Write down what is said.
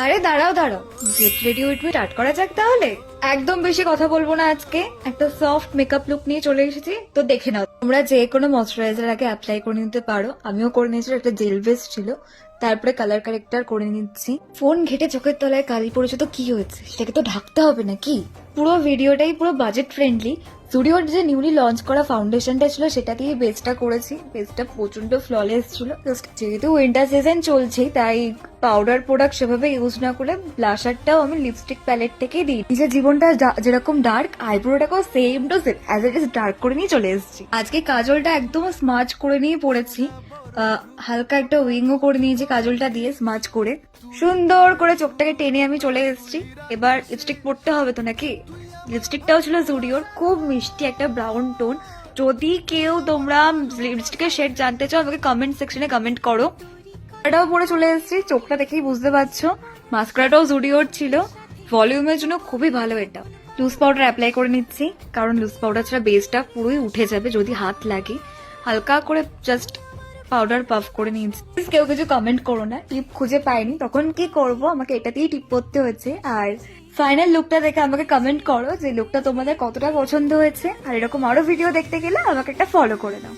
আরে দাঁড়াও দাঁড়াও, get ready with me start করা যাক তাহলে। একদম বেশি কথা বলবো না, আজকে একটা সফট মেকআপ লুক নিয়ে চলে এসেছি, তো দেখে নাও। তোমরা যে কোনো ময়শ্চারাইজার আগে অ্যাপ্লাই করে নিতে পারো, আমিও করে নিয়েছি, একটা জেল বেস ছিল, তারপরে কালার কারেক্টার করে নিচ্ছি। ফোন ঘেটে চোখের তলায় কালি পড়েছে তো কি হয়েছে, সেটাকে তো ঢাকতে হবে নাকি। পুরো ভিডিওটাই পুরো বাজেট ফ্রেন্ডলি। জুডিওর যে নিউলি লঞ্চ করা ফাউন্ডেশনটা ছিল সেটা দিয়ে বেসটা করেছি। বেসটা প্রচন্ড ফ্ললেস ছিল। যেহেতু উইন্টার সিজন চলছে তাই পাউডার প্রোডাক্ট সেভাবে ইউজ না করে ব্লাশারটাও আমি লিপস্টিক প্যালেট থেকেই দিই। নিজের জীবনটা যেরকম ডার্ক, আইব্রোটাকেও same to same as it is dark করে নিয়ে চলে এসেছি। আজকে কাজলটা একদম স্মাচ করে নিয়ে পড়েছি। হালকা একটা উইংও করে নিয়েছি কাজলটা দিয়ে স্মাচ করে। সুন্দর করে চোখটাকে টেনে আমি চলে এসেছি। এবার লিপস্টিক পরতে হবে তো নাকি। লিপস্টিকটাও ছিল জুডিওর, খুব মিষ্টি একটা ব্রাউন টোন। যদি কেউ তোমরা লিপস্টিকের শেড জানতে চাও আমাকে কমেন্ট সেকশনে কমেন্ট করো। এটাও পরে চলে এসেছি, চোখটা দেখেই বুঝতে পারছো। মাস্কারাটাও জুডিওর ছিল, ভলিউমের জন্য খুবই ভালো এটা। লুজ পাউডার অ্যাপ্লাই করে নিচ্ছি, কারণ লুজ পাউডার ছাড়া বেসটা পুরোই উঠে যাবে যদি হাত লাগে। হালকা করে জাস্ট পাউডার পাফ করে নিয়েছি। কেউ কিছু কমেন্ট করো না, টিপ খুঁজে পাইনি, তখন কি করব, আমাকে এটাতেই টিপ করতে হয়েছে। আর ফাইনাল লুকটা দেখে আমাকে কমেন্ট করো যে লুকটা তোমাদের কতটা পছন্দ হয়েছে। আর এরকম আরো ভিডিও দেখতে গেলে আমাকে একটা ফলো করে নাও।